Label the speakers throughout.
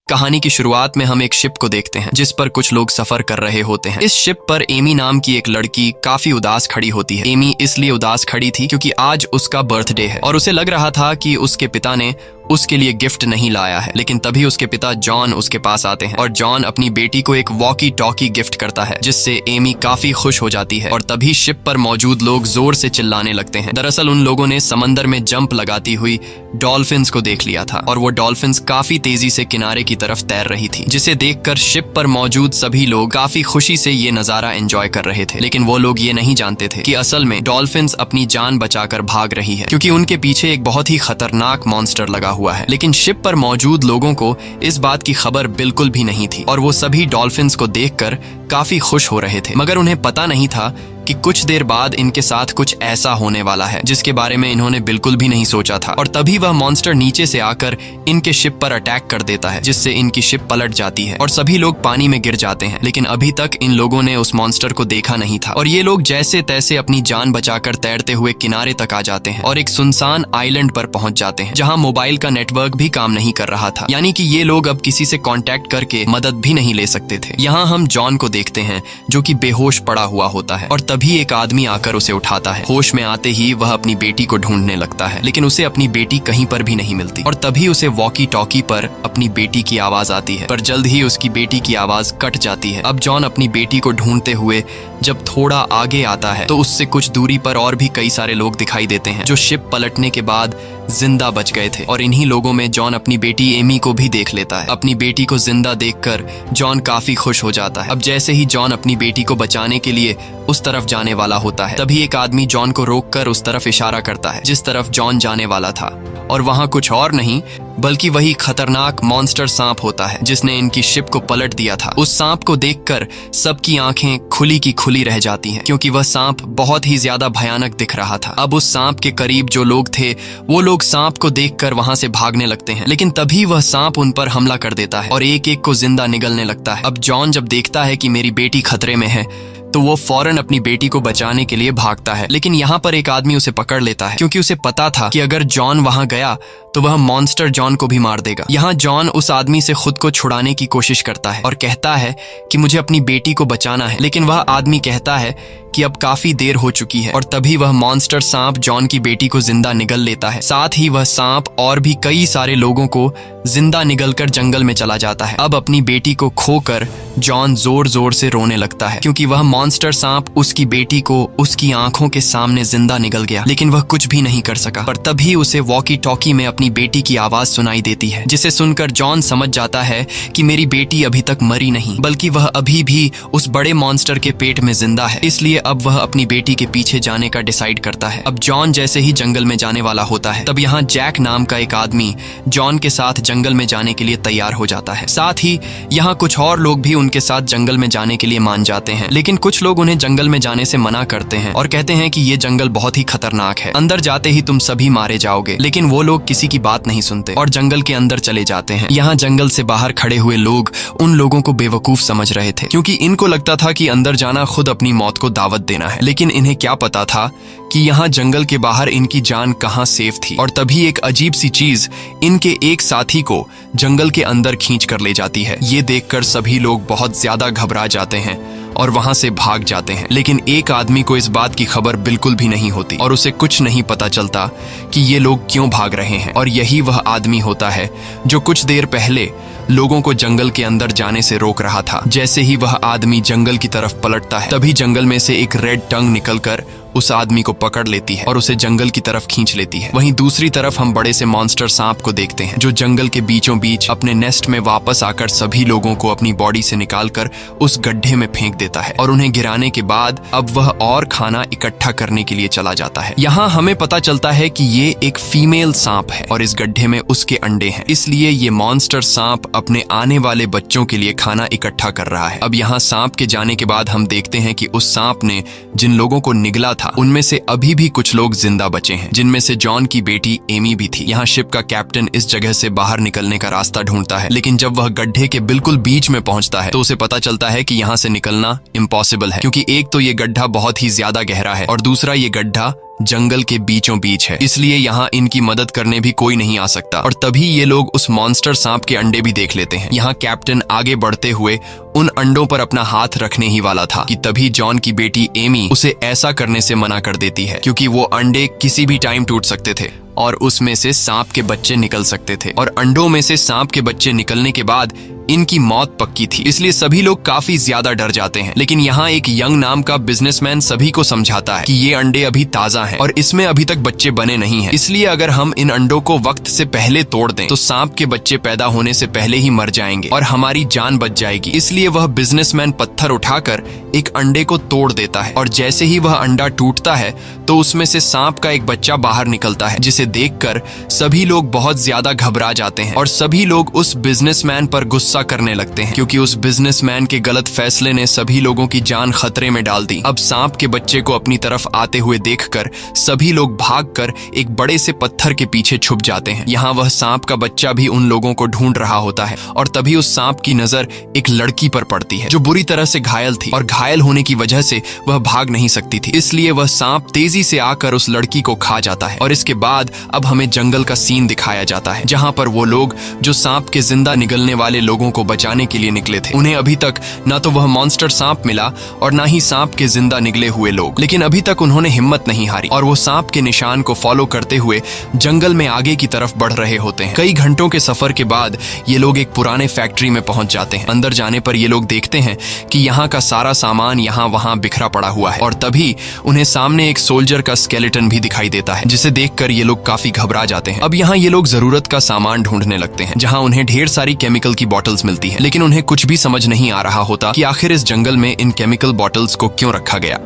Speaker 1: कहानी की शुरुआत में हम एक शिप को देखते हैं जिस पर कुछ लोग सफर कर रहे होते हैं। इस शिप पर एमी नाम की एक लड़की काफी उदास खड़ी होती है। एमी इसलिए उदास खड़ी थी क्योंकि आज उसका बर्थडे है और उसे लग रहा था कि उसके पिता ने उसके लिए गिफ्ट नहीं लाया है। लेकिन तभी उसके पिता जॉन उसके पास आते हैं और जॉन अपनी बेटी को एक वॉकी टॉकी गिफ्ट करता है जिससे एमी काफी खुश हो जाती है। और तभी शिप पर मौजूद लोग जोर से चिल्लाने लगते हैं। दरअसल उन लोगों ने समंदर में जंप लगाती हुई डॉल्फिन्स को देख लिया था और वो डॉल्फिन्स काफी तेजी से किनारे की तरफ तैर रही थी, जिसे देखकर शिप पर मौजूद सभी लोग काफी खुशी से ये नजारा एंजॉय कर रहे थे। लेकिन वो लोग ये नहीं जानते थे कि असल में डॉल्फिन्स अपनी जान बचाकर भाग रही है क्योंकि उनके पीछे एक बहुत ही खतरनाक मॉन्स्टर लगा हुआ है। लेकिन शिप पर मौजूद लोगों को इस बात की खबर बिल्कुल भी नहीं थी और वो सभी डॉल्फिन्स को देखकर काफी खुश हो रहे थे, मगर उन्हें पता नहीं था कि कुछ देर बाद इनके साथ कुछ ऐसा होने वाला है जिसके बारे में इन्होंने बिल्कुल भी नहीं सोचा था। और तभी वह मॉन्स्टर नीचे से आकर इनके शिप पर अटैक कर देता है जिससे इनकी शिप पलट जाती है और सभी लोग पानी में गिर जाते हैं। लेकिन अभी तक इन लोगों ने उस मॉन्स्टर को देखा नहीं था और ये लोग जैसे तैसे अपनी जान बचाकर तैरते हुए किनारे तक आ जाते हैं और एक सुनसान आइलैंड पर पहुंच जाते हैं जहां मोबाइल का नेटवर्क भी काम नहीं कर रहा था, यानी कि ये लोग अब किसी से कांटेक्ट करके मदद भी नहीं ले सकते थे। यहाँ हम जॉन को देखते हैं जो कि बेहोश पड़ा हुआ होता है और तभी एक आदमी आकर उसे उठाता है। होश में आते ही वह अपनी बेटी को ढूंढने लगता है लेकिन उसे अपनी बेटी कहीं पर भी नहीं मिलती और तभी उसे वॉकी टॉकी पर अपनी बेटी की आवाज आती है, पर जल्द ही उसकी बेटी की आवाज कट जाती है। अब जॉन अपनी बेटी को ढूंढते हुए जब थोड़ा आगे आता है तो उससे कुछ दूरी पर और भी कई सारे लोग दिखाई देते हैं जो शिप पलटने के बाद जिंदा बच गए थे और इन्हीं लोगों में जॉन अपनी बेटी एमी को भी देख लेता है। अपनी बेटी को जिंदा देखकर जॉन काफी खुश हो जाता है। अब जैसे ही जॉन अपनी बेटी को बचाने के लिए उस तरफ जाने वाला होता है तभी एक आदमी जॉन को रोककर उस तरफ इशारा करता है जिस तरफ जॉन जाने वाला था और वहां कुछ और नहीं बल्कि वही खतरनाक मॉन्स्टर सांप होता है जिसने इनकी शिप को पलट दिया था। उस सांप को देखकर सबकी आंखें खुली की खुली रह जाती हैं क्योंकि वह सांप बहुत ही ज्यादा भयानक दिख रहा था। अब उस सांप के करीब जो लोग थे वो लोग सांप को देखकर वहां से भागने लगते हैं, लेकिन तभी वह सांप उन पर हमला कर देता है और एक एक को जिंदा निगलने लगता है। अब जॉन जब देखता है कि मेरी बेटी खतरे में है तो वो फौरन अपनी बेटी को बचाने के लिए भागता है, लेकिन यहाँ पर एक आदमी उसे पकड़ लेता है क्योंकि उसे पता था कि अगर जॉन वहां गया तो वह मॉन्स्टर जॉन को भी मार देगा। यहाँ जॉन उस आदमी से खुद को छुड़ाने की कोशिश करता है और कहता है कि मुझे अपनी बेटी को बचाना है, लेकिन वह आदमी कहता है कि अब काफी देर हो चुकी है और तभी वह मॉन्स्टर सांप जॉन की बेटी को जिंदा निगल लेता है। साथ ही वह सांप और भी कई सारे लोगों को जिंदा निगलकर जंगल में चला जाता है। अब अपनी बेटी को खोकर जॉन जोर जोर से रोने लगता है क्योंकि वह मॉन्स्टर सांप उसकी बेटी को उसकी आंखों के सामने जिंदा निगल गया, लेकिन वह कुछ भी नहीं कर सका। पर तभी उसे वॉकी टॉकी में अपनी बेटी की आवाज सुनाई देती है जिसे सुनकर जॉन समझ जाता है कि मेरी बेटी अभी तक मरी नहीं बल्कि वह अभी भी उस बड़े मॉन्स्टर के पेट में जिंदा है। इसलिए अब वह अपनी बेटी के पीछे जाने का डिसाइड करता है। अब जॉन जैसे ही जंगल में जाने वाला होता है तब यहाँ जैक नाम का एक आदमी जॉन के साथ जंगल में जाने के लिए तैयार हो जाता है। साथ ही यहाँ कुछ और लोग भी उनके साथ जंगल में जाने के लिए मान जाते हैं, लेकिन कुछ लोग उन्हें जंगल में जाने से मना करते हैं और कहते हैं कि ये जंगल बहुत ही खतरनाक है, अंदर जाते ही तुम सभी मारे जाओगे। लेकिन वो लोग किसी की बात नहीं सुनते और जंगल के अंदर चले जाते हैं। यहाँ जंगल से बाहर खड़े हुए लोग उन लोगों को बेवकूफ समझ रहे थे क्योंकि इनको लगता था कि अंदर जाना खुद अपनी मौत को दावत देना है, लेकिन इन्हें क्या पता था कि यहाँ जंगल के बाहर इनकी जान कहाँ सेफ थी। और तभी एक अजीब सी चीज इनके एक साथी को जंगल के अंदर खींच कर ले जाती है। ये देखकर सभी लोग बहुत ज्यादा घबरा जाते हैं और वहां से भाग जाते हैं, लेकिन एक आदमी को इस बात की खबर बिल्कुल भी नहीं होती और उसे कुछ नहीं पता चलता कि ये लोग क्यों भाग रहे हैं। और यही वह आदमी होता है जो कुछ देर पहले लोगों को जंगल के अंदर जाने से रोक रहा था। जैसे ही वह आदमी जंगल की तरफ पलटता है तभी जंगल में से एक रेड टंग निकलकर उस आदमी को पकड़ लेती है और उसे जंगल की तरफ खींच लेती है। वहीं दूसरी तरफ हम बड़े से मॉन्स्टर सांप को देखते हैं जो जंगल के बीचों बीच अपने नेस्ट में वापस आकर सभी लोगों को अपनी बॉडी से निकालकर उस गड्ढे में फेंक देता है और उन्हें गिराने के बाद अब वह और खाना इकट्ठा करने के लिए चला जाता है। यहाँ हमें पता चलता है कि ये एक फीमेल सांप है और इस गड्ढे में उसके अंडे हैं, इसलिए ये मॉन्स्टर सांप अपने आने वाले बच्चों के लिए खाना इकट्ठा कर रहा है। अब यहाँ सांप के जाने के बाद हम देखते हैं कि उस सांप ने जिन लोगों को निगला था उनमें से अभी भी कुछ लोग जिंदा बचे हैं, जिनमें से जॉन की बेटी एमी भी थी। यहाँ शिप का कैप्टन इस जगह से बाहर निकलने का रास्ता ढूंढता है, लेकिन जब वह गड्ढे के बिल्कुल बीच में पहुंचता है तो उसे पता चलता है कि यहाँ से निकलना इम्पॉसिबल है क्योंकि एक तो ये गड्ढा बहुत ही ज्यादा गहरा है और दूसरा ये गड्ढा जंगल के बीचों बीच है, इसलिए यहाँ इनकी मदद करने भी कोई नहीं आ सकता। और तभी ये लोग उस मॉन्स्टर सांप के अंडे भी देख लेते हैं। यहाँ कैप्टन आगे बढ़ते हुए उन अंडों पर अपना हाथ रखने ही वाला था कि तभी जॉन की बेटी एमी उसे ऐसा करने से मना कर देती है, क्योंकि वो अंडे किसी भी टाइम टूट सकते थे और उसमें से सांप के बच्चे निकल सकते थे, और अंडों में से सांप के बच्चे निकलने के बाद इनकी मौत पक्की थी। इसलिए सभी लोग काफी ज्यादा डर जाते हैं। लेकिन यहाँ एक यंग नाम का बिजनेसमैन सभी को समझाता है कि ये अंडे अभी ताजा हैं और इसमें अभी तक बच्चे बने नहीं हैं, इसलिए अगर हम इन अंडों को वक्त से पहले तोड़ दें तो सांप के बच्चे पैदा होने से पहले ही मर जाएंगे और हमारी जान बच जाएगी। इसलिए वह बिजनेसमैन पत्थर उठाकर एक अंडे को तोड़ देता है, और जैसे ही वह अंडा टूटता है तो उसमें से सांप का एक बच्चा बाहर निकलता है, जिसे देखकर सभी लोग बहुत ज्यादा घबरा जाते हैं और सभी लोग उस बिजनेसमैन पर गुस्सा करने लगते हैं, क्योंकि उस बिजनेसमैन के गलत फैसले ने सभी लोगों की जान खतरे में डाल दी। अब सांप के बच्चे को अपनी तरफ आते हुए देखकर सभी लोग भागकर एक बड़े से पत्थर के पीछे छुप जाते हैं। यहाँ वह सांप का बच्चा भी उन लोगों को ढूंढ रहा होता है, और तभी उस सांप की नजर एक लड़की पर पड़ती है जो बुरी तरह से घायल थी, और घायल होने की वजह से वह भाग नहीं सकती थी। इसलिए वह सांप तेजी से आकर उस लड़की को खा जाता है। और इसके बाद अब हमें जंगल का सीन दिखाया जाता है, जहाँ पर वो लोग जो सांप के जिंदा निगलने वाले लोगों को बचाने के लिए निकले थे, उन्हें अभी तक ना तो वह मॉन्स्टर सांप मिला और ना ही सांप के जिंदा निकले हुए लोग। लेकिन अभी तक उन्होंने हिम्मत नहीं हारी और वो सांप के निशान को फॉलो करते हुए जंगल में आगे की तरफ बढ़ रहे होते हैं। कई घंटों के सफर के बाद ये लोग एक पुराने फैक्ट्री में पहुंच जाते हैं। अंदर जाने पर ये लोग देखते हैं कि यहाँ का सारा सामान यहाँ वहाँ बिखरा पड़ा हुआ है, और तभी उन्हें सामने एक सोल्जर का स्केलेटन भी दिखाई देता है, जिसे देखकर ये लोग काफी घबरा जाते हैं। अब यहाँ ये लोग जरूरत का सामान ढूंढने लगते हैं, जहाँ उन्हें ढेर सारी केमिकल की बॉटल्स मिलती है, लेकिन उन्हें कुछ भी समझ नहीं आ रहा होता कि आखिर इस जंगल में इन केमिकल बॉटल्स को क्यों रखा गया।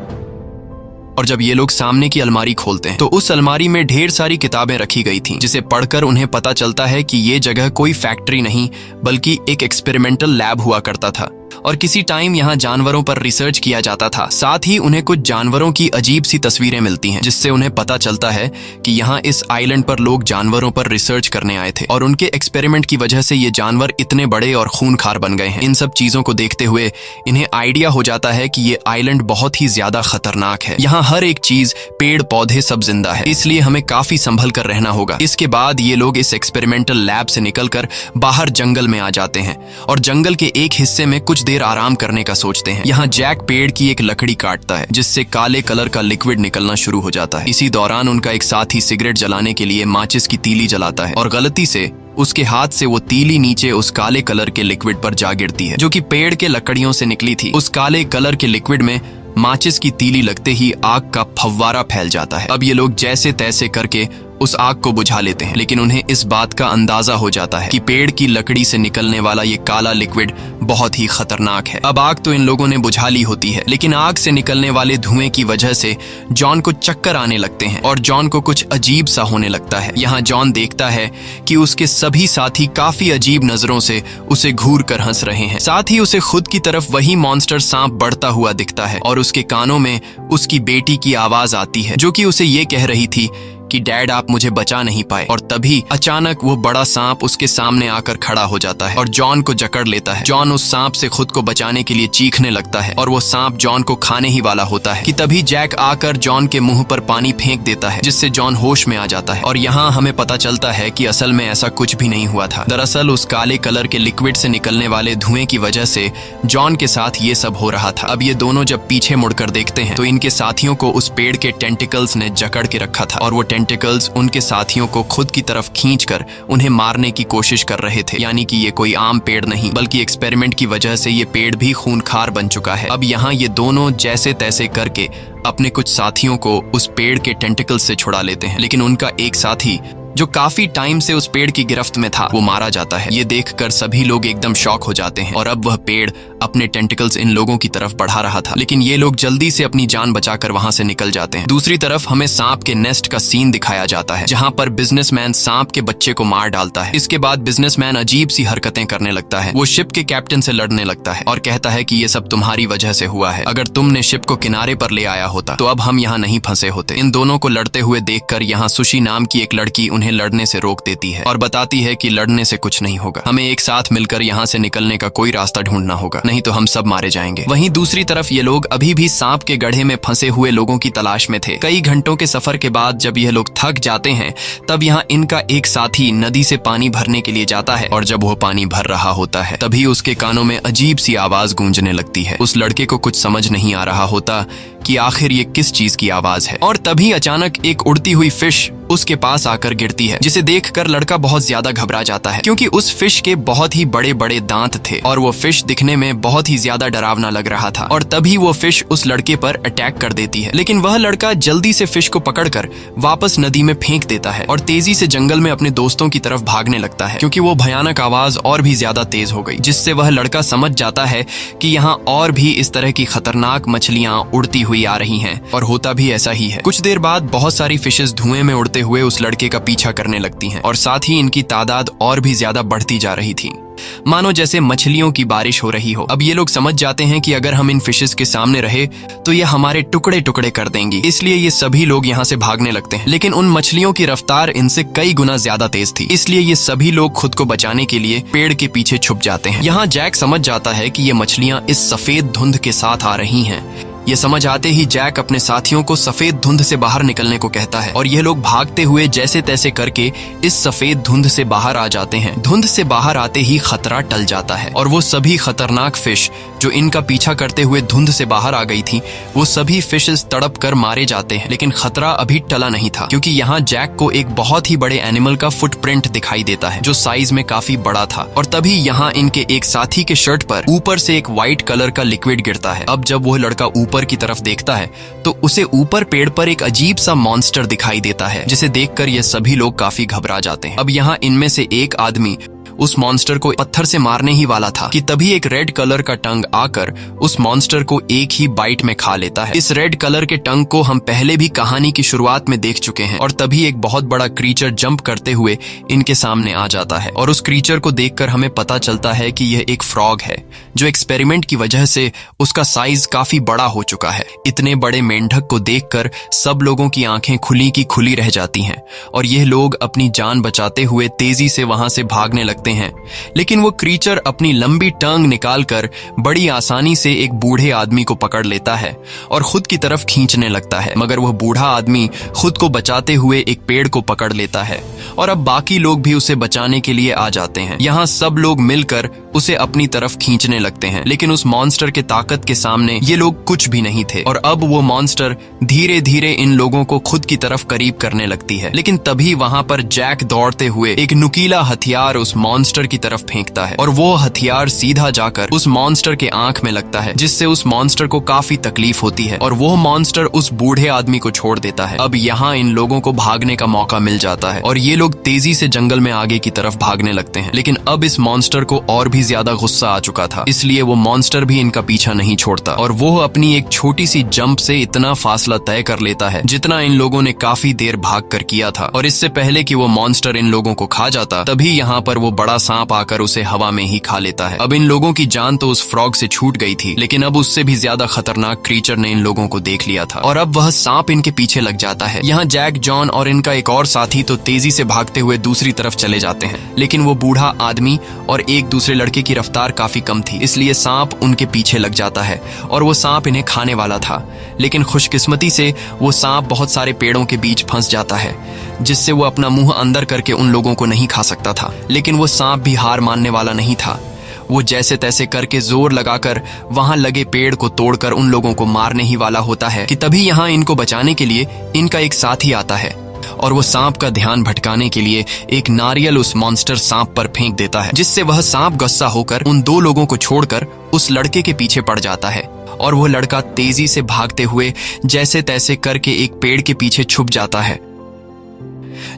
Speaker 1: और जब ये लोग सामने की अलमारी खोलते हैं तो उस अलमारी में ढेर सारी किताबें रखी गई थीं, जिसे पढ़कर उन्हें पता चलता है कि ये जगह कोई फैक्ट्री नहीं बल्कि एक एक्सपेरिमेंटल लैब हुआ करता था, और किसी टाइम यहाँ जानवरों पर रिसर्च किया जाता था। साथ ही उन्हें कुछ जानवरों की अजीब सी तस्वीरें मिलती हैं, जिससे उन्हें पता चलता है कि यहाँ इस आइलैंड पर लोग जानवरों पर रिसर्च करने आए थे, और उनके एक्सपेरिमेंट की वजह से ये जानवर इतने बड़े और खूंखार बन गए हैं। इन सब चीजों को देखते हुए इन्हें आइडिया हो जाता है कि ये आइलैंड बहुत ही ज्यादा खतरनाक है। यहाँ हर एक चीज, पेड़ पौधे सब जिंदा है, इसलिए हमें काफी संभल कर रहना होगा। इसके बाद ये लोग इस एक्सपेरिमेंटल लैब से निकलकर बाहर जंगल में आ जाते हैं, और जंगल के एक हिस्से में कुछ देर आराम करने का सोचते हैं। यहाँ जैक पेड़ की एक लकड़ी काटता है, जिससे काले कलर का लिक्विड निकलना शुरू हो जाता है। इसी दौरान उनका एक साथी सिगरेट जलाने के लिए माचिस की तीली जलाता है, और गलती से उसके हाथ से वो तीली नीचे उस काले कलर के लिक्विड पर जा गिरती है, जो कि पेड़ के लकड़ियों से निकली थी। उस काले कलर के लिक्विड में माचिस की तीली लगते ही आग का फव्वारा फैल जाता है। अब ये लोग जैसे तैसे करके उस आग को बुझा लेते हैं, लेकिन उन्हें इस बात का अंदाजा हो जाता है कि पेड़ की लकड़ी से निकलने वाला ये काला लिक्विड बहुत ही खतरनाक है। अब आग तो इन लोगों ने बुझा ली होती है, लेकिन आग से निकलने वाले धुएं की वजह से जॉन को चक्कर आने लगते हैं और जॉन को कुछ अजीब सा होने लगता है। यहाँ जॉन देखता है कि उसके सभी साथी काफी अजीब नजरों से उसे घूर कर हंस रहे हैं। साथ ही उसे खुद की तरफ वही मॉन्स्टर सांप बढ़ता हुआ दिखता है, और उसके कानों में उसकी बेटी की आवाज आती है, जो कि उसे ये कह रही थी कि डैड आप मुझे बचा नहीं पाए। और तभी अचानक वो बड़ा सांप उसके सामने आकर खड़ा हो जाता है और जॉन को जकड़ लेता है। जॉन उस सांप से खुद को बचाने के लिए चीखने लगता है, और वो सांप जॉन को खाने ही वाला होता है कि तभी जैक आकर जॉन के मुंह पर पानी फेंक देता है, जिससे जॉन होश में आ जाता है। और यहाँ हमें पता चलता है कि असल में ऐसा कुछ भी नहीं हुआ था। दरअसल उस काले कलर के लिक्विड से निकलने वाले धुएं की वजह से जॉन के साथ ये सब हो रहा था। अब ये दोनों जब पीछे मुड़कर देखते हैं तो इनके साथियों को उस पेड़ के टेंटिकल्स ने जकड़ के रखा था, और वो टेंटिकल्स उनके साथियों को खुद की तरफ खींचकर उन्हें मारने की कोशिश कर रहे थे। यानी कि ये कोई आम पेड़ नहीं बल्कि एक्सपेरिमेंट की वजह से ये पेड़ भी खूंखार बन चुका है। अब यहाँ ये दोनों जैसे तैसे करके अपने कुछ साथियों को उस पेड़ के टेंटिकल्स से छुड़ा लेते हैं, लेकिन उनका एक साथी जो काफी टाइम से उस पेड़ की गिरफ्त में था वो मारा जाता है। ये देखकर सभी लोग एकदम शॉक हो जाते हैं, और अब वह पेड़ अपने टेंटिकल्स इन लोगों की तरफ बढ़ा रहा था, लेकिन ये लोग जल्दी से अपनी जान बचाकर वहां से निकल जाते हैं। दूसरी तरफ हमें सांप के नेस्ट का सीन दिखाया जाता है, जहां पर बिजनेसमैन सांप के बच्चे को मार डालता है। इसके बाद बिजनेसमैन अजीब सी हरकतें करने लगता है। वो शिप के कैप्टन से लड़ने लगता है और कहता है कि ये सब तुम्हारी वजह से हुआ है। अगर तुमने शिप को किनारे पर ले आया होता तो अब हम यहाँ नहीं फंसे होते। इन दोनों को लड़ते हुए देखकर यहाँ सुशी नाम की एक लड़की उन्हें लड़ने से रोक देती है और बताती है कि लड़ने से कुछ नहीं होगा, हमें एक साथ मिलकर यहाँ से निकलने का कोई रास्ता ढूंढना होगा, नहीं तो हम सब मारे जाएंगे। वहीं दूसरी तरफ ये लोग अभी भी सांप के गड्ढे में फंसे हुए लोगों की तलाश में थे। कई घंटों के सफर के बाद जब यह लोग थक जाते हैं तब यहाँ इनका एक साथी नदी से पानी भरने के लिए जाता है और जब वह पानी भर रहा होता है तभी उसके कानों में अजीब सी आवाज गूंजने लगती है। उस लड़के को कुछ समझ नहीं आ रहा होता कि आखिर ये किस चीज की आवाज है और तभी अचानक एक उड़ती हुई फिश उसके पास आकर गिरती है, जिसे देखकर लड़का बहुत ज्यादा घबरा जाता है क्योंकि उस फिश के बहुत ही बड़े बड़े दांत थे और वो फिश दिखने में बहुत ही ज्यादा डरावना लग रहा था। और तभी वो फिश उस लड़के पर अटैक कर देती है, लेकिन वह लड़का जल्दी से फिश को पकड़कर वापस नदी में फेंक देता है और तेजी से जंगल में अपने दोस्तों की तरफ भागने लगता है क्योंकि वो भयानक आवाज और भी ज्यादा तेज हो गई, जिससे वह लड़का समझ जाता है कि यहाँ और भी इस तरह की खतरनाक मछलियां उड़ती हुई आ रही हैं। और होता भी ऐसा ही है। कुछ देर बाद बहुत सारी फिशेस धुएं में उड़ते हुए उस लड़के का पीछा करने लगती हैं और साथ ही इनकी तादाद और भी ज्यादा बढ़ती जा रही थी, मानो जैसे मछलियों की बारिश हो रही हो। अब ये लोग समझ जाते हैं कि अगर हम इन फिशेस के सामने रहे तो ये हमारे टुकड़े टुकड़े कर देंगी, इसलिए ये सभी लोग यहाँ से भागने लगते हैं। लेकिन उन मछलियों की रफ्तार इनसे कई गुना ज्यादा तेज थी, इसलिए ये सभी लोग खुद को बचाने के लिए पेड़ के पीछे छुप जाते हैं। यहाँ जैक समझ जाता है कि ये मछलियां इस सफेद धुंध के साथ आ रही हैं। ये समझ आते ही जैक अपने साथियों को सफेद धुंध से बाहर निकलने को कहता है और ये लोग भागते हुए जैसे तैसे करके इस सफेद धुंध से बाहर आ जाते हैं। धुंध से बाहर आते ही खतरा टल जाता है और वो सभी खतरनाक फिश जो इनका पीछा करते हुए धुंध से बाहर आ गई थी, वो सभी फिशेस तड़प कर मारे जाते हैं। लेकिन खतरा अभी टला नहीं था क्योंकि यहाँ जैक को एक बहुत ही बड़े एनिमल का फुटप्रिंट दिखाई देता है जो साइज में काफी बड़ा था। और तभी यहाँ इनके एक साथी के शर्ट पर ऊपर से एक व्हाइट कलर का लिक्विड गिरता है। अब जब वह लड़का ऊपर की तरफ देखता है तो उसे ऊपर पेड़ पर एक अजीब सा मॉन्स्टर दिखाई देता है, जिसे देखकर ये सभी लोग काफी घबरा जाते हैं। अब यहाँ इनमें से एक आदमी उस मॉन्स्टर को पत्थर से मारने ही वाला था कि तभी एक रेड कलर का टंग आकर उस मॉन्स्टर को एक ही बाइट में खा लेता है। इस रेड कलर के टंग को हम पहले भी कहानी की शुरुआत में देख चुके हैं। और तभी एक बहुत बड़ा क्रीचर जंप करते हुए इनके सामने आ जाता है और उस क्रीचर को देखकर हमें पता चलता है कि यह एक फ्रॉग है जो एक्सपेरिमेंट की वजह से उसका साइज काफी बड़ा हो चुका है। इतने बड़े मेंढक को देखकर सब लोगों की आंखें खुली की खुली रह जाती हैं और यह लोग अपनी जान बचाते हुए तेजी से वहां से भागने लगते हैं। लेकिन वो क्रीचर अपनी लंबी टंग निकालकर बड़ी आसानी से एक बूढ़े आदमी को पकड़ लेता है और खुद की तरफ खींचने लगता है, मगर वह बूढ़ा आदमी खुद को बचाते हुए एक पेड़ को पकड़ लेता है और अब बाकी लोग भी उसे बचाने के लिए आ जाते हैं। यहाँ सब लोग मिलकर उसे अपनी तरफ खींचने लगते हैं, लेकिन उस मॉन्स्टर के ताकत के सामने ये लोग कुछ भी नहीं थे और अब वो मॉन्स्टर धीरे धीरे इन लोगों को खुद की तरफ करीब करने लगती है। लेकिन तभी वहां पर जैक दौड़ते हुए एक नुकीला हथियार उस मॉन्स्टर की तरफ फेंकता है और वो हथियार सीधा जाकर उस मॉन्स्टर के आंख में लगता है, जिससे उस मॉन्स्टर को काफी तकलीफ होती है और वो मॉन्स्टर उस बूढ़े आदमी को छोड़ देता है। अब यहाँ इन लोगों को भागने का मौका मिल जाता है और ये लोग तेजी से जंगल में आगे की तरफ भागने लगते हैं। लेकिन अब इस मॉन्स्टर को और भी ज्यादा गुस्सा आ चुका था, इसलिए वो मॉन्स्टर भी इनका पीछा नहीं छोड़ता और वो अपनी एक छोटी सी जंप से इतना फासला तय कर लेता है जितना इन लोगों ने काफी देर भाग कर किया था। और इससे पहले कि वो मॉन्स्टर इन लोगों को खा जाता तभी यहाँ पर वो बड़ा सांप आकर उसे हवा में ही खा लेता है। अब इन लोगों की जान तो उस फ्रॉग से छूट गई थी, लेकिन अब उससे भी ज्यादा खतरनाक क्रीचर ने इन लोगों को देख लिया था और अब वह सांप इनके पीछे लग जाता है। यहाँ जैक, जॉन और इनका एक और साथी तो तेजी से भागते हुए दूसरी तरफ चले जाते हैं, लेकिन वो बूढ़ा आदमी और एक दूसरे लड़के की रफ्तार काफी कम थी, इसलिए सांप उनके पीछे लग जाता है और वो सांप इन्हें खाने वाला था। लेकिन खुशकिस्मती से वो सांप बहुत सारे पेड़ों के बीच फंस जाता है, जिससे वो अपना मुंह अंदर करके उन लोगों को नहीं खा सकता था। लेकिन वो सांप भी हार मानने वाला नहीं था। वो जैसे तैसे करके जोर लगाकर वहां लगे पेड़ को तोड़कर उन लोगों को मारने ही वाला होता है कि तभी यहाँ इनको बचाने के लिए इनका एक साथी आता है और वो सांप का ध्यान भटकाने के लिए एक नारियल उस मॉन्स्टर सांप पर फेंक देता है, जिससे वह सांप गुस्सा होकर उन दो लोगों को छोड़कर उस लड़के के पीछे पड़ जाता है और वो लड़का तेजी से भागते हुए जैसे तैसे करके एक पेड़ के पीछे छुप जाता है,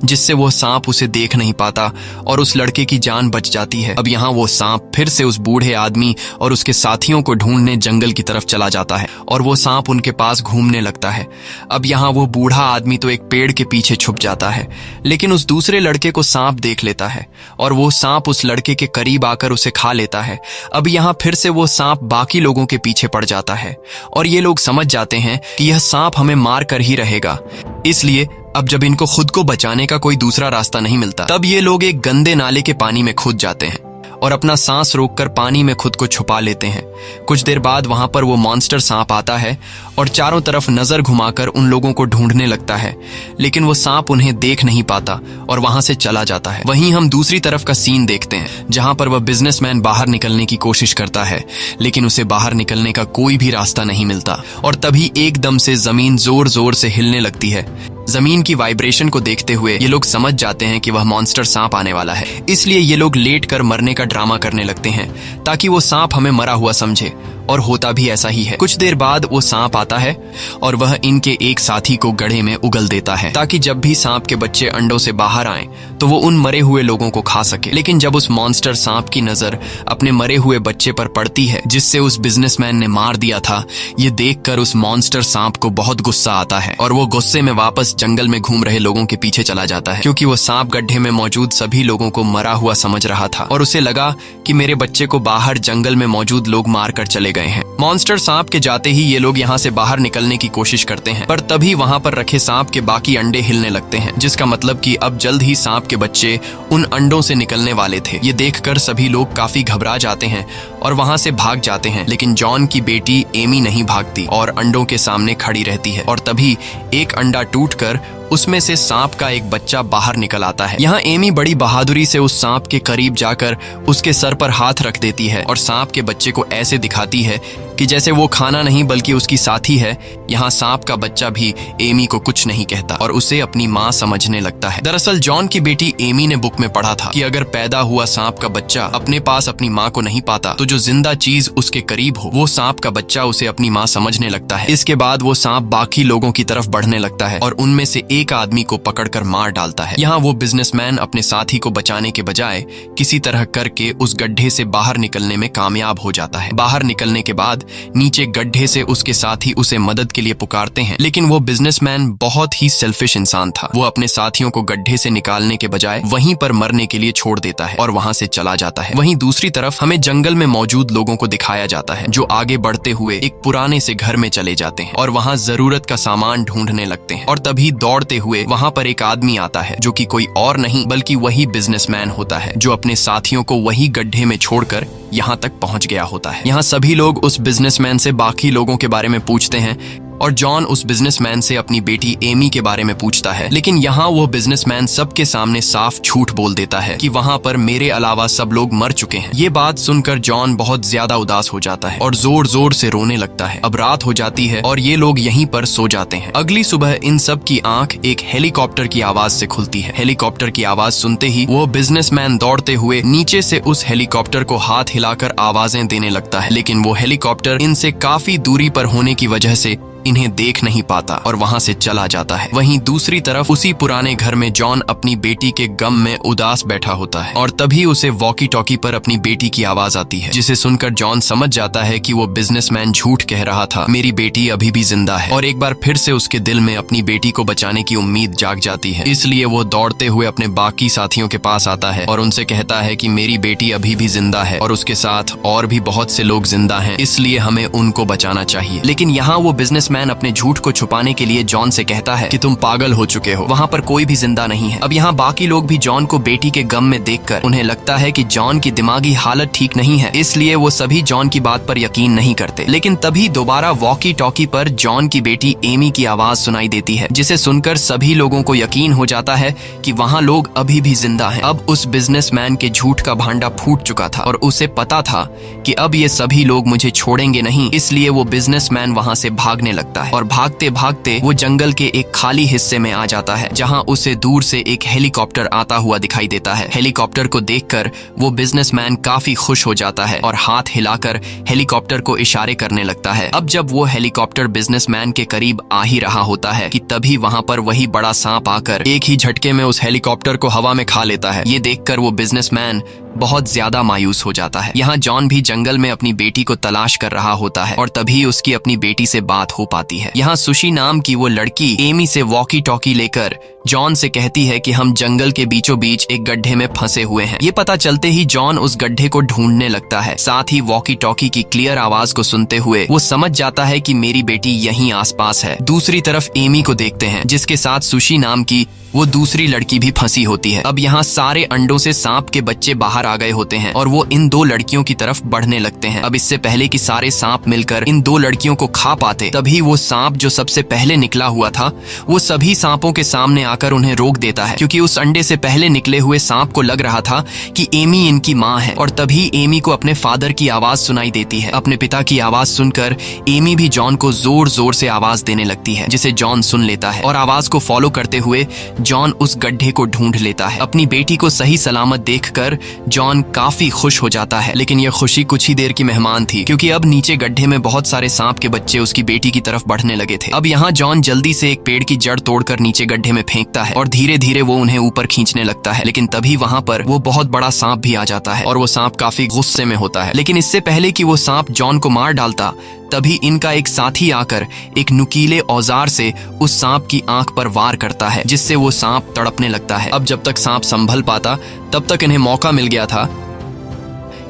Speaker 1: जिससे वो सांप उसे देख नहीं पाता और उस लड़के की जान बच जाती है। अब यहाँ वो सांप फिर से उस बूढ़े आदमी और उसके साथियों को ढूंढने जंगल की तरफ चला जाता है और वो सांप उनके पास घूमने लगता है। अब यहाँ वो बूढ़ा आदमी तो एक पेड़ के पीछे छुप जाता है, लेकिन उस दूसरे लड़के को सांप देख लेता है और वो सांप उस लड़के के करीब आकर उसे खा लेता है। अब यहाँ फिर से वो सांप बाकी लोगों के पीछे पड़ जाता है और ये लोग समझ जाते हैं कि यह सांप हमें मार कर ही रहेगा, इसलिए अब जब इनको खुद को बचाने का कोई दूसरा रास्ता नहीं मिलता, तब ये लोग एक गंदे नाले के पानी में कूद जाते हैं और अपना सांस रोककर पानी में खुद को छुपा लेते हैं। कुछ देर बाद वहां पर वो मॉन्स्टर सांप आता है और चारों तरफ नजर घुमाकर उन लोगों को ढूंढने लगता है, लेकिन वो सांप उन्हें देख नहीं पाता और वहां से चला जाता है। वहीं हम दूसरी तरफ का सीन देखते हैं, जहां पर वह बिजनेसमैन बाहर निकलने की कोशिश करता है, लेकिन उसे बाहर निकलने का कोई भी रास्ता नहीं मिलता। और तभी एकदम से जमीन जोर जोर से हिलने लगती है। जमीन की वाइब्रेशन को देखते हुए ये लोग समझ जाते हैं कि वह मॉन्स्टर सांप आने वाला है, इसलिए ये लोग लेट कर मरने का ड्रामा करने लगते हैं ताकि वो सांप हमें मरा हुआ समझे, और होता भी ऐसा ही है। कुछ देर बाद वो सांप आता है और वह इनके एक साथी को गड्ढे में उगल देता है ताकि जब भी सांप के बच्चे अंडों से बाहर आएं तो वो उन मरे हुए लोगों को खा सके। लेकिन जब उस मॉन्स्टर सांप की नजर अपने मरे हुए बच्चे पर पड़ती है जिससे उस बिजनेसमैन ने मार दिया था, ये देखकर उस मॉन्स्टर सांप को बहुत गुस्सा आता है और वो गुस्से में वापस जंगल में घूम रहे लोगों के पीछे चला जाता है, क्योंकि वो सांप गड्ढे में मौजूद सभी लोगों को मरा हुआ समझ रहा था और उसे लगा कि मेरे बच्चे को बाहर जंगल में मौजूद लोग मार कर चले गए हैं। मॉन्स्टर सांप के जाते ही ये लोग यहाँ से बाहर निकलने की कोशिश करते हैं, पर तभी वहाँ पर रखे सांप के बाकी अंडे हिलने लगते हैं, जिसका मतलब कि अब जल्द ही सांप के बच्चे उन अंडों से निकलने वाले थे। ये देखकर सभी लोग काफी घबरा जाते हैं और वहाँ से भाग जाते हैं, लेकिन जॉन की बेटी एमी नहीं भागती और अंडों के सामने खड़ी रहती है। और तभी एक अंडा टूटकर उसमें से सांप का एक बच्चा बाहर निकल आता है। यहाँ एमी बड़ी बहादुरी से उस सांप के करीब जाकर उसके सर पर हाथ रख देती है और सांप के बच्चे को ऐसे दिखाती है कि जैसे वो खाना नहीं बल्कि उसकी साथी है। यहाँ सांप का बच्चा भी एमी को कुछ नहीं कहता और उसे अपनी माँ समझने लगता है। दरअसल जॉन की बेटी एमी ने बुक में पढ़ा था कि अगर पैदा हुआ सांप का बच्चा अपने पास अपनी माँ को नहीं पाता तो जो जिंदा चीज उसके करीब हो वो सांप का बच्चा उसे अपनी माँ समझने लगता है। इसके बाद वो सांप बाकी लोगों की तरफ बढ़ने लगता है और उनमें से एक आदमी को पकड़कर मार डालता है। यहाँ वो बिजनेसमैन अपने साथी को बचाने के बजाय किसी तरह करके उस गड्ढे से बाहर निकलने में कामयाब हो जाता है। बाहर निकलने के बाद नीचे गड्ढे से उसके साथी उसे मदद के लिए पुकारते हैं, लेकिन वो बिजनेसमैन बहुत ही सेल्फिश इंसान था। वो अपने साथियों को गड्ढे से निकालने के बजाय वहीं पर मरने के लिए छोड़ देता है और वहां से चला जाता है। वहीं दूसरी तरफ हमें जंगल में मौजूद लोगों को दिखाया जाता है, जो आगे बढ़ते हुए एक पुराने से घर में चले जाते हैं और वहां जरूरत का सामान ढूंढने लगते हैं। और तभी दौड़ते हुए वहां पर एक आदमी आता है जो कि कोई और नहीं बल्कि वही बिजनेसमैन होता है, जो अपने साथियों को वही गड्ढे में छोड़कर यहाँ तक पहुंच गया होता है। यहाँ सभी लोग उस बिजनेसमैन से बाकी लोगों के बारे में पूछते हैं और जॉन उस बिजनेसमैन से अपनी बेटी एमी के बारे में पूछता है, लेकिन यहाँ वो बिजनेसमैन सबके सामने साफ झूठ बोल देता है कि वहाँ पर मेरे अलावा सब लोग मर चुके हैं। ये बात सुनकर जॉन बहुत ज्यादा उदास हो जाता है और जोर जोर से रोने लगता है। अब रात हो जाती है और ये लोग यहीं पर सो जाते हैं। अगली सुबह इन सब की आंख एक हेलीकॉप्टर की आवाज से खुलती है। हेलीकॉप्टर की आवाज सुनते ही वो बिजनेसमैन दौड़ते हुए नीचे से उस हेलीकॉप्टर को हाथ हिलाकर आवाजें देने लगता है, लेकिन वो हेलीकॉप्टर इनसे काफी दूरी पर होने की वजह से इन्हें देख नहीं पाता और वहां से चला जाता है। वहीं दूसरी तरफ उसी पुराने घर में जॉन अपनी बेटी के गम में उदास बैठा होता है और तभी उसे वॉकी टॉकी पर अपनी बेटी की आवाज आती है, जिसे सुनकर जॉन समझ जाता है कि वो बिजनेसमैन झूठ कह रहा था, मेरी बेटी अभी भी जिंदा है। और एक बार फिर से उसके दिल में अपनी बेटी को बचाने की उम्मीद जाग जाती है, इसलिए वो दौड़ते हुए अपने बाकी साथियों के पास आता है और उनसे कहता है कि मेरी बेटी अभी भी जिंदा है और उसके साथ और भी बहुत से लोग जिंदा हैं, इसलिए हमें उनको बचाना चाहिए। लेकिन यहाँ वो बिजनेसमैन अपने झूठ को छुपाने के लिए जॉन से कहता है कि तुम पागल हो चुके हो, वहाँ पर कोई भी जिंदा नहीं है। अब यहाँ बाकी लोग भी जॉन को बेटी के गम में देखकर उन्हें लगता है कि जॉन की दिमागी हालत ठीक नहीं है, इसलिए वो सभी जॉन की बात पर यकीन नहीं करते। लेकिन तभी दोबारा वॉकी टॉकी पर जॉन की बेटी एमी की आवाज सुनाई देती है, जिसे सुनकर सभी लोगों को यकीन हो जाता है कि वहाँ लोग अभी भी जिंदा हैं। अब उस बिजनेसमैन के झूठ का भांडा फूट चुका था और उसे पता था कि अब ये सभी लोग मुझे छोड़ेंगे नहीं, इसलिए वो बिजनेसमैन वहाँ से भागने लगता है और भागते भागते वो जंगल के एक खाली हिस्से में आ जाता है, जहां उसे दूर से एक हेलीकॉप्टर आता हुआ दिखाई देता है। हेलीकॉप्टर को देखकर वो बिजनेसमैन काफी खुश हो जाता है और हाथ हिलाकर हेलीकॉप्टर को इशारे करने लगता है। अब जब वो हेलीकॉप्टर बिजनेसमैन के करीब आ ही रहा होता है कि तभी वहां पर वही बड़ा सांप आकर एक ही झटके में उस हेलीकॉप्टर को हवा में खा लेता है। ये देखकर वो बिजनेसमैन बहुत ज्यादा मायूस हो जाता है। यहाँ जॉन भी जंगल में अपनी बेटी को तलाश कर रहा होता है और तभी उसकी अपनी बेटी से बात हो पाती है। यहाँ सुशी नाम की वो लड़की एमी से वॉकी टॉकी लेकर जॉन से कहती है कि हम जंगल के बीचों बीच एक गड्ढे में फंसे हुए हैं। ये पता चलते ही जॉन उस गड्ढे को ढूंढने लगता है। साथ ही वॉकी टॉकी की क्लियर आवाज को सुनते हुए वो समझ जाता है कि मेरी बेटी यहीं आसपास है। दूसरी तरफ एमी को देखते हैं, जिसके साथ सुशी नाम की वो दूसरी लड़की भी फंसी होती है। अब यहाँ सारे अंडों से सांप के बच्चे बाहर आ गए होते हैं और वो इन दो लड़कियों की तरफ बढ़ने लगते हैं। अब इससे पहले कि सारे सांप मिलकर इन दो लड़कियों को खा पाते, तभी वो सांप जो सबसे पहले निकला हुआ था वो सभी सांपों के सामने आकर उन्हें रोक देता है, क्योंकि उस अंडे से पहले निकले हुए सांप को लग रहा था कि एमी इनकी माँ है। और तभी एमी को अपने फादर की आवाज सुनाई देती है। अपने पिता की आवाज सुनकर एमी भी जॉन को जोर जोर से आवाज देने लगती है, जिसे जॉन सुन लेता है और आवाज को फॉलो करते हुए जॉन उस गड्ढे को ढूंढ लेता है। अपनी बेटी को सही सलामत देखकर जॉन काफी खुश हो जाता है, लेकिन यह खुशी कुछ ही देर की मेहमान थी, क्योंकि अब नीचे गड्ढे में बहुत सारे सांप के बच्चे उसकी बेटी की तरफ बढ़ने लगे थे। अब यहाँ जॉन जल्दी से एक पेड़ की जड़ तोड़कर नीचे गड्ढे में फेंकता है और धीरे धीरे वो उन्हें ऊपर खींचने लगता है। लेकिन तभी वहां पर वो बहुत बड़ा सांप भी आ जाता है और वो सांप काफी गुस्से में होता है। लेकिन इससे पहले कि वो सांप जॉन को मार डालता, तभी इनका एक साथी आकर एक नुकीले औजार से उस सांप की आंख पर वार करता है, जिससे वो सांप तड़पने लगता है। अब जब तक सांप संभल पाता, तब तक इन्हें मौका मिल गया था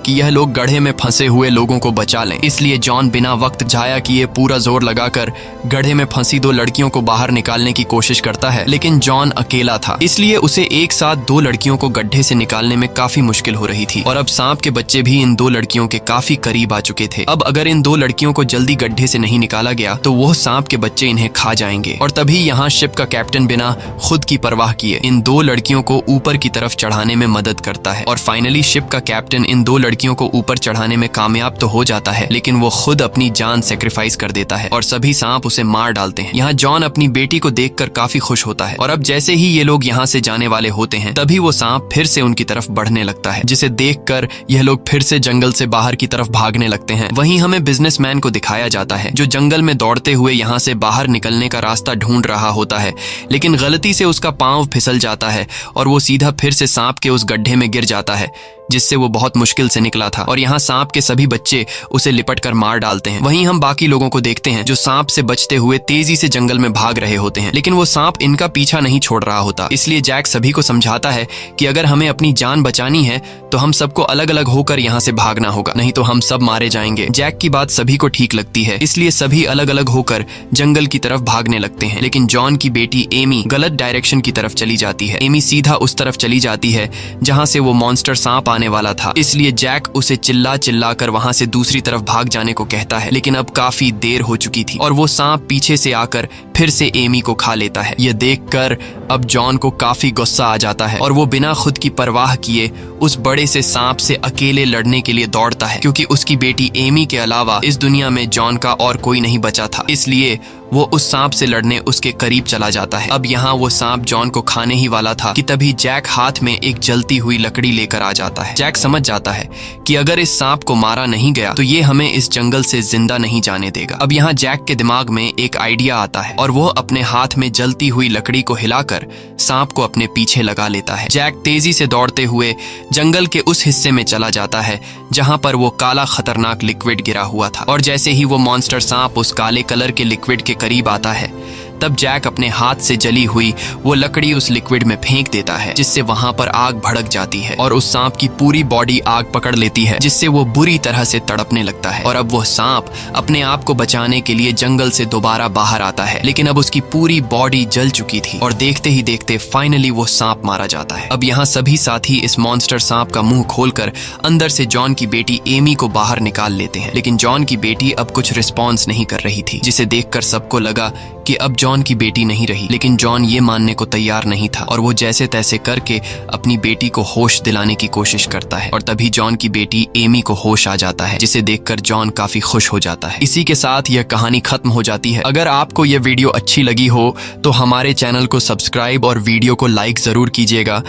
Speaker 1: कि यह लोग गड्ढे में फंसे हुए लोगों को बचा लें। इसलिए जॉन बिना वक्त जाया किए पूरा जोर लगाकर गड्ढे में फंसी दो लड़कियों को बाहर निकालने की कोशिश करता है। लेकिन जॉन अकेला था, इसलिए उसे एक साथ दो लड़कियों को गड्ढे से निकालने में काफी मुश्किल हो रही थी। और अब सांप के बच्चे भी इन दो लड़कियों के काफी करीब आ चुके थे। अब अगर इन दो लड़कियों को जल्दी गड्ढे से नहीं निकाला गया तो वो सांप के बच्चे इन्हें खा जाएंगे। और तभी यहाँ शिप का कैप्टन बिना खुद की परवाह किए इन दो लड़कियों को ऊपर की तरफ चढ़ाने में मदद करता है। और फाइनली शिप का कैप्टन इन दो लड़कियों को ऊपर चढ़ाने में कामयाब तो हो जाता है, लेकिन वो खुद अपनी जान सेक्रीफाइस कर देता है और सभी सांप उसे मार डालते हैं। यहाँ जॉन अपनी बेटी को देखकर काफी खुश होता है। और अब जैसे ही ये लोग यहाँ से जाने वाले होते हैं, तभी वो सांप फिर से उनकी तरफ बढ़ने लगता है, जिसे देखकर यह लोग फिर से जंगल से बाहर की तरफ भागने लगते हैं। वहीं हमें बिजनेसमैन को दिखाया जाता है, जो जंगल में दौड़ते हुए यहाँ से बाहर निकलने का रास्ता ढूंढ रहा होता है, लेकिन गलती से उसका पांव फिसल जाता है और वो सीधा फिर से सांप के उस गड्ढे में गिर जाता है, जिससे वो बहुत मुश्किल से निकला था। और यहाँ सांप के सभी बच्चे उसे लिपट कर मार डालते हैं। वहीं हम बाकी लोगों को देखते हैं जो सांप से बचते हुए तेजी से जंगल में भाग रहे होते हैं, लेकिन वो सांप इनका पीछा नहीं छोड़ रहा होता। इसलिए जैक सभी को समझाता है कि अगर हमें अपनी जान बचानी है तो हम सबको अलग अलग होकर यहाँ से भागना होगा, नहीं तो हम सब मारे जाएंगे। जैक की बात सभी को ठीक लगती है, इसलिए सभी अलग अलग होकर जंगल की तरफ भागने लगते हैं। लेकिन जॉन की बेटी एमी गलत डायरेक्शन की तरफ चली जाती है। एमी सीधा उस तरफ चली जाती है जहाँ से वो मॉन्स्टर सांप आने वाला था। इसलिए जैक उसे चिल्ला चिल्ला कर वहां से दूसरी तरफ भाग जाने को कहता है, लेकिन अब काफी देर हो चुकी थी और वो सांप पीछे से आकर फिर से एमी को खा लेता है। यह देखकर अब जॉन को काफी गुस्सा आ जाता है और वो बिना खुद की परवाह किए उस बड़े से सांप से अकेले लड़ने के लिए दौड़ता है, क्योंकि उसकी बेटी एमी के अलावा इस दुनिया में जॉन का और कोई नहीं बचा था। इसलिए वो उस सांप से लड़ने उसके करीब चला जाता है। अब यहाँ वो सांप जॉन को खाने ही वाला था कि तभी जैक हाथ में एक जलती हुई लकड़ी लेकर आ जाता है। जैक समझ जाता है कि अगर इस सांप को मारा नहीं गया तो ये हमें इस जंगल से जिंदा नहीं जाने देगा। अब यहाँ जैक के दिमाग में एक आइडिया आता है और वो अपने हाथ में जलती हुई लकड़ी को हिलाकर सांप को अपने पीछे लगा लेता है। जैक तेजी से दौड़ते हुए जंगल के उस हिस्से में चला जाता है जहाँ पर वो काला खतरनाक लिक्विड गिरा हुआ था। और जैसे ही वो मॉन्स्टर सांप उस काले कलर के लिक्विड के करीब आता है, तब जैक अपने हाथ से जली हुई वो लकड़ी उस लिक्विड में फेंक देता है, जिससे वहां पर आग भड़क जाती है और उस सांप की पूरी बॉडी आग पकड़ लेती है, जिससे वो बुरी तरह से तड़पने लगता है। और अब वो सांप अपने आप को बचाने के लिए जंगल से दोबारा बाहर आता है, लेकिन अब उसकी पूरी बॉडी जल चुकी थी और देखते ही देखते फाइनली वो सांप मारा जाता है। अब यहाँ सभी साथी इस मॉन्स्टर सांप का मुंह खोलकर अंदर से जॉन की बेटी एमी को बाहर निकाल लेते हैं, लेकिन जॉन की बेटी अब कुछ रिस्पॉन्स नहीं कर रही थी, जिसे देखकर सबको लगा कि अब जॉन की बेटी नहीं रही। लेकिन जॉन ये मानने को तैयार नहीं था और वो जैसे तैसे करके अपनी बेटी को होश दिलाने की कोशिश करता है। और तभी जॉन की बेटी एमी को होश आ जाता है, जिसे देखकर जॉन काफी खुश हो जाता है। इसी के साथ यह कहानी खत्म हो जाती है। अगर आपको यह वीडियो अच्छी लगी हो तो हमारे चैनल को सब्सक्राइब और वीडियो को लाइक जरूर कीजिएगा।